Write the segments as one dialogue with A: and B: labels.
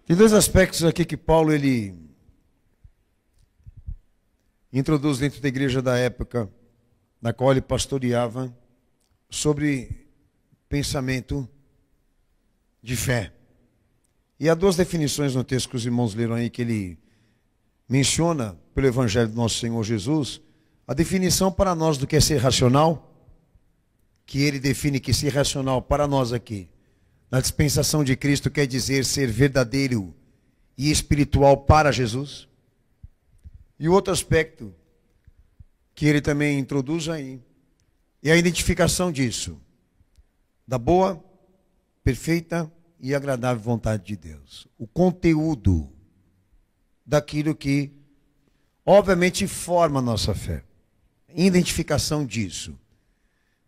A: Tem dois aspectos aqui que Paulo ele introduz dentro da igreja da época na qual ele pastoreava sobre pensamento de fé. E há duas definições no texto que os irmãos leram aí que ele menciona pelo Evangelho do nosso Senhor Jesus, a definição para nós do que é ser racional, que ele define que ser racional para nós aqui, na dispensação de Cristo, quer dizer ser verdadeiro e espiritual para Jesus. E o outro aspecto que ele também introduz aí é a identificação disso, da boa, perfeita e agradável vontade de Deus. O conteúdo daquilo que, obviamente, forma a nossa fé. Identificação disso.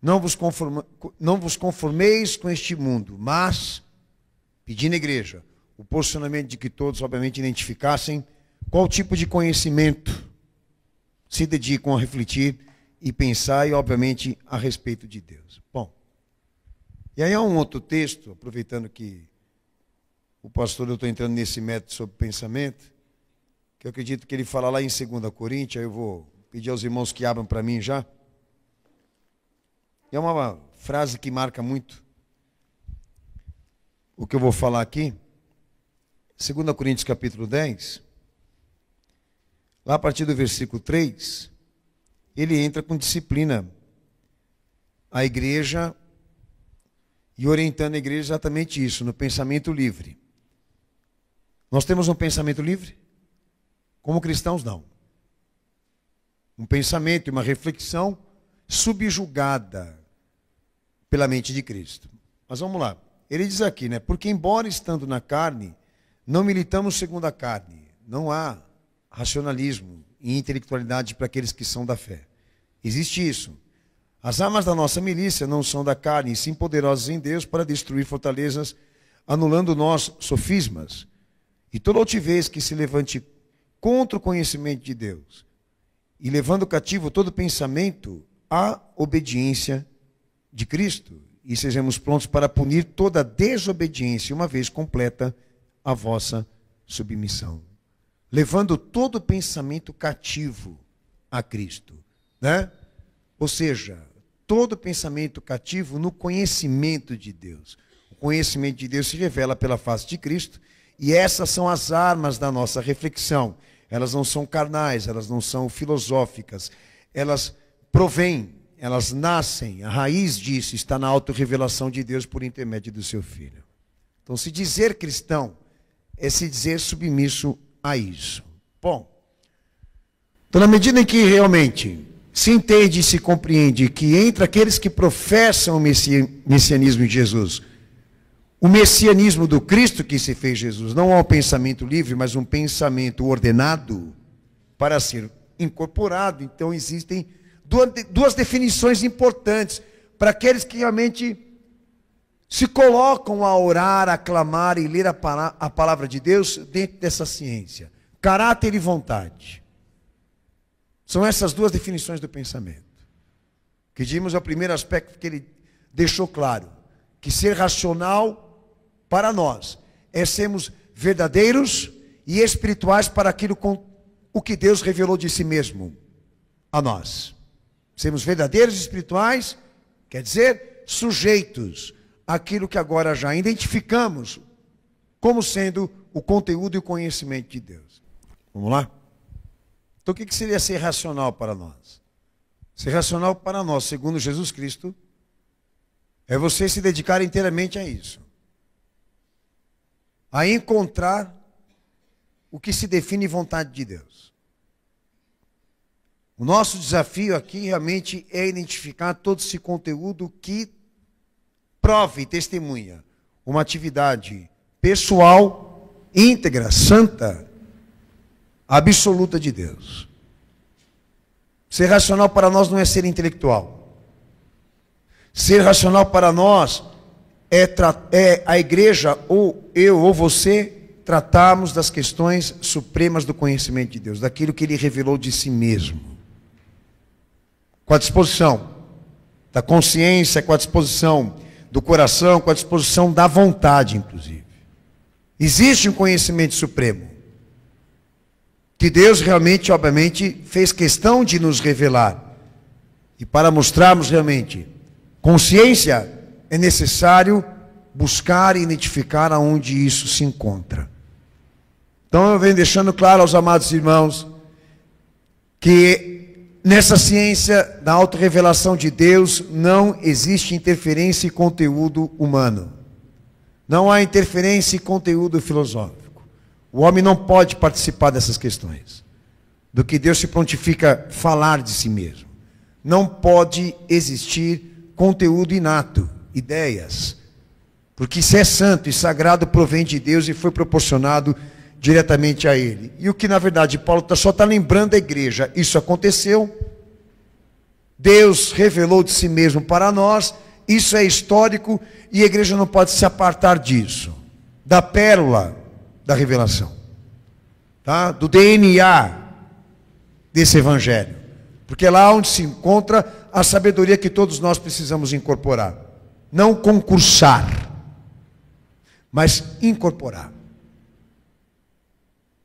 A: Não vos conformeis com este mundo, mas, pedindo à igreja, o posicionamento de que todos, obviamente, identificassem qual tipo de conhecimento se dedicam a refletir e pensar, e, obviamente, a respeito de Deus. Bom, e aí há um outro texto, aproveitando que o pastor, eu estou entrando nesse método sobre pensamento, que eu acredito que ele fala lá em 2 Coríntios, aí eu vou pedir aos irmãos que abram para mim já. É uma frase que marca muito o que eu vou falar aqui. 2 Coríntios capítulo 10, lá a partir do versículo 3, ele entra com disciplina a igreja e orientando a igreja exatamente isso, no pensamento livre. Nós temos um pensamento livre? Como cristãos, não. Um pensamento e uma reflexão subjugada pela mente de Cristo. Mas vamos lá. Ele diz aqui, né? Porque embora estando na carne, não militamos segundo a carne. Não há racionalismo e intelectualidade para aqueles que são da fé. Existe isso. As armas da nossa milícia não são da carne, e sim poderosas em Deus para destruir fortalezas, anulando nós sofismas e toda altivez que se levante contra o conhecimento de Deus, e levando cativo todo pensamento à obediência de Cristo, e sejamos prontos para punir toda desobediência, uma vez completa a vossa submissão. Levando todo pensamento cativo a Cristo, né? Ou seja, todo pensamento cativo no conhecimento de Deus. O conhecimento de Deus se revela pela face de Cristo, e essas são as armas da nossa reflexão. Elas não são carnais, elas não são filosóficas, elas provêm, elas nascem, a raiz disso está na autorrevelação de Deus por intermédio do seu Filho. Então, se dizer cristão é se dizer submisso a isso. Bom, então na medida em que realmente se entende e se compreende que entre aqueles que professam o messianismo de Jesus, o messianismo do Cristo que se fez Jesus, não é um pensamento livre, mas um pensamento ordenado para ser incorporado. Então existem duas definições importantes para aqueles que realmente se colocam a orar, a clamar e ler a palavra de Deus dentro dessa ciência. Caráter e vontade. São essas duas definições do pensamento. Que dizemos é o primeiro aspecto que ele deixou claro. Que ser racional para nós é sermos verdadeiros e espirituais para aquilo com o que Deus revelou de si mesmo a nós. Sermos verdadeiros e espirituais, quer dizer, sujeitos àquilo que agora já identificamos como sendo o conteúdo e o conhecimento de Deus. Vamos lá? Então o que seria ser racional para nós? Ser racional para nós, segundo Jesus Cristo, é você se dedicar inteiramente a isso. A encontrar o que se define vontade de Deus. O nosso desafio aqui realmente é identificar todo esse conteúdo que prove e testemunha uma atividade pessoal, íntegra, santa, absoluta de Deus. Ser racional para nós não é ser intelectual. Ser racional para nós é a igreja, ou eu, ou você, tratarmos das questões supremas do conhecimento de Deus, daquilo que Ele revelou de si mesmo. Com a disposição da consciência, com a disposição do coração, com a disposição da vontade, inclusive. Existe um conhecimento supremo, que Deus realmente, obviamente, fez questão de nos revelar. E para mostrarmos realmente consciência, é necessário buscar e identificar aonde isso se encontra. Então eu venho deixando claro aos amados irmãos que nessa ciência da autorrevelação de Deus não existe interferência e conteúdo humano. Não há interferência e conteúdo filosófico. O homem não pode participar dessas questões. Do que Deus se prontifica falar de si mesmo. Não pode existir conteúdo inato, ideias. Porque se é santo e sagrado, provém de Deus e foi proporcionado diretamente a Ele. E o que na verdade Paulo só está lembrando a igreja. Isso aconteceu. Deus revelou de si mesmo para nós. Isso é histórico e a igreja não pode se apartar disso. Da pérola da revelação. Tá? Do DNA desse evangelho. Porque é lá onde se encontra a sabedoria que todos nós precisamos incorporar. Não concursar, mas incorporar.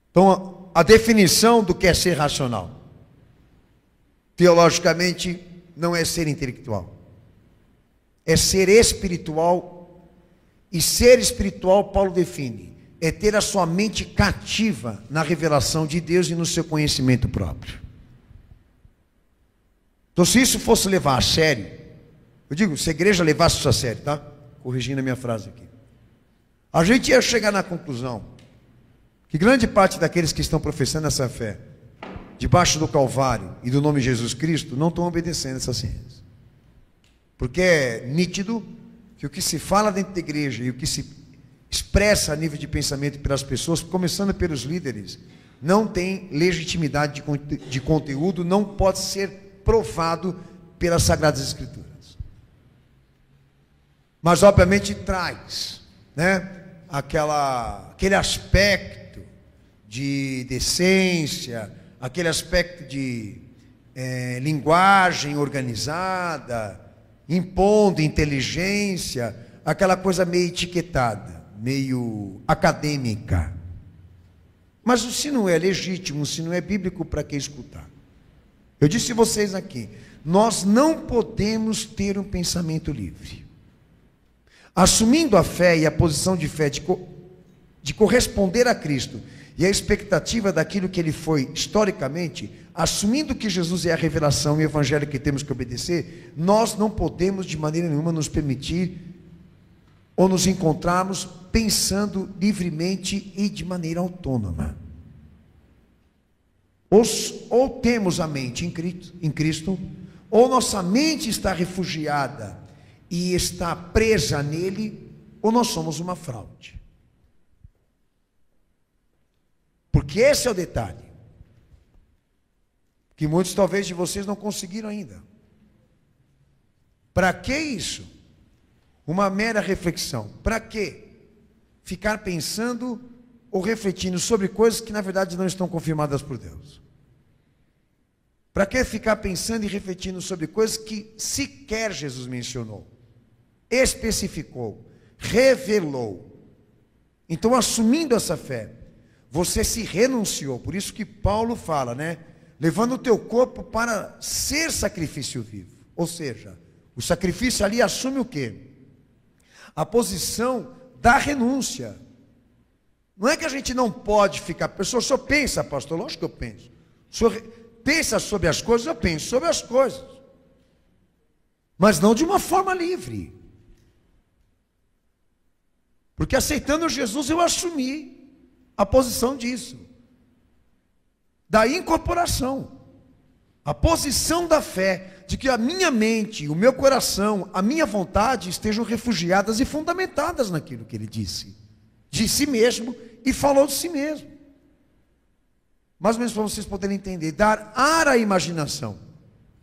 A: Então, a definição do que é ser racional, teologicamente, não é ser intelectual. É ser espiritual. E ser espiritual, Paulo define, é ter a sua mente cativa na revelação de Deus e no seu conhecimento próprio. Então, se isso fosse levar a sério, eu digo, se a igreja levasse isso a sério, tá? Corrigindo a minha frase aqui. A gente ia chegar na conclusão que grande parte daqueles que estão professando essa fé, debaixo do Calvário e do nome de Jesus Cristo, não estão obedecendo essa ciência. Porque é nítido que o que se fala dentro da igreja e o que se expressa a nível de pensamento pelas pessoas, começando pelos líderes, não tem legitimidade de conteúdo, não pode ser provado pelas Sagradas Escrituras. Mas obviamente traz, né, aquele aspecto de decência, aquele aspecto de linguagem organizada, impondo inteligência, aquela coisa meio etiquetada, meio acadêmica. Mas se não é legítimo, se não é bíblico, para que escutar? Eu disse a vocês aqui, nós não podemos ter um pensamento livre. Assumindo a fé e a posição de fé de corresponder a Cristo e a expectativa daquilo que Ele foi historicamente, assumindo que Jesus é a revelação e o Evangelho que temos que obedecer, nós não podemos de maneira nenhuma nos permitir ou nos encontrarmos pensando livremente e de maneira autônoma. Ou temos a mente em Cristo, ou nossa mente está refugiada e está presa nele, ou nós somos uma fraude. Porque esse é o detalhe, que muitos talvez de vocês não conseguiram ainda. Para que isso? Uma mera reflexão. Para que ficar pensando ou refletindo sobre coisas que na verdade não estão confirmadas por Deus? Para que ficar pensando e refletindo sobre coisas que sequer Jesus mencionou, especificou, revelou? Então, assumindo essa fé, você se renunciou. Por isso que Paulo fala, né? Levando o teu corpo para ser sacrifício vivo. Ou seja, o sacrifício ali assume o quê? A posição da renúncia. Não é que a gente não pode ficar... O senhor pensa, pastor? Lógico que eu penso. O senhor pensa sobre as coisas? Eu penso sobre as coisas. Mas não de uma forma livre. Porque aceitando Jesus eu assumi a posição disso. Da incorporação. A posição da fé, de que a minha mente, o meu coração, a minha vontade estejam refugiadas e fundamentadas naquilo que ele disse. De si mesmo e falou de si mesmo. Mais ou menos para vocês poderem entender. Dar ar à imaginação.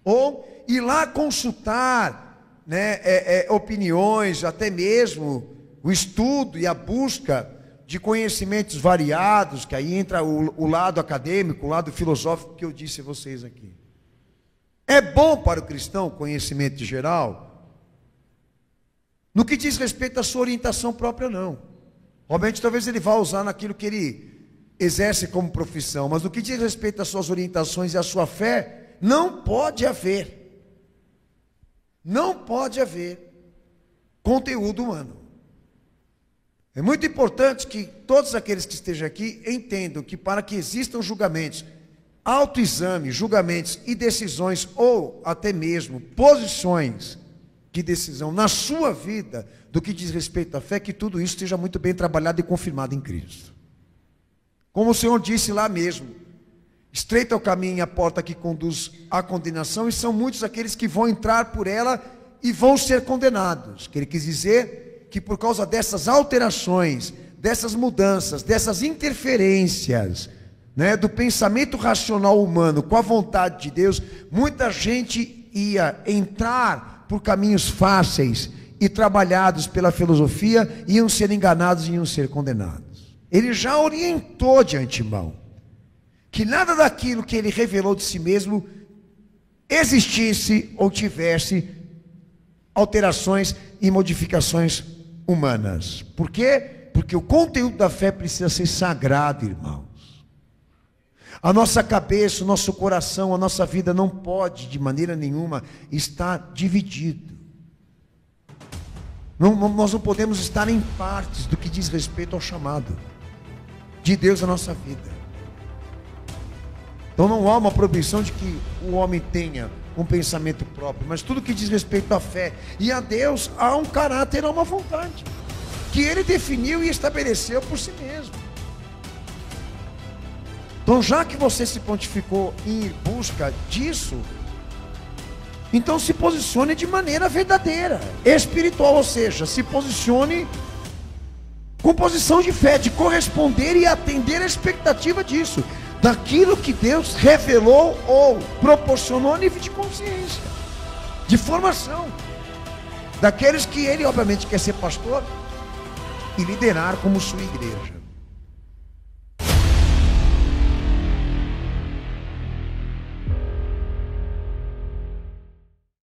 A: Ou ir lá consultar, né, opiniões, até mesmo o estudo e a busca de conhecimentos variados, que aí entra o lado acadêmico, o lado filosófico que eu disse a vocês aqui. É bom para o cristão conhecimento geral, no que diz respeito à sua orientação própria, não. Obviamente, talvez ele vá usar naquilo que ele exerce como profissão, mas no que diz respeito às suas orientações e à sua fé, não pode haver conteúdo humano. É muito importante que todos aqueles que estejam aqui entendam que para que existam julgamentos, autoexame, julgamentos e decisões, ou até mesmo posições de decisão na sua vida, do que diz respeito à fé, que tudo isso esteja muito bem trabalhado e confirmado em Cristo. Como o Senhor disse lá mesmo, estreito é o caminho e a porta que conduz à condenação, e são muitos aqueles que vão entrar por ela e vão ser condenados. Que ele quis dizer que por causa dessas alterações, dessas mudanças, dessas interferências, do pensamento racional humano com a vontade de Deus, muita gente ia entrar por caminhos fáceis e trabalhados pela filosofia, iam ser enganados e iam ser condenados. Ele já orientou de antemão que nada daquilo que ele revelou de si mesmo existisse ou tivesse alterações e modificações humanas. Por quê? Porque o conteúdo da fé precisa ser sagrado, irmãos. A nossa cabeça, o nosso coração, a nossa vida não pode de maneira nenhuma estar dividido. Nós não podemos estar em partes do que diz respeito ao chamado de Deus à nossa vida. Então não há uma proibição de que o homem tenha um pensamento próprio, mas tudo que diz respeito à fé e a Deus, há um caráter, há uma vontade que ele definiu e estabeleceu por si mesmo. Então, já que você se pontificou em ir busca disso, então se posicione de maneira verdadeira, espiritual, ou seja, se posicione com posição de fé, de corresponder e atender a expectativa disso, daquilo que Deus revelou ou proporcionou a nível de consciência, de formação, daqueles que ele obviamente quer ser pastor e liderar como sua igreja.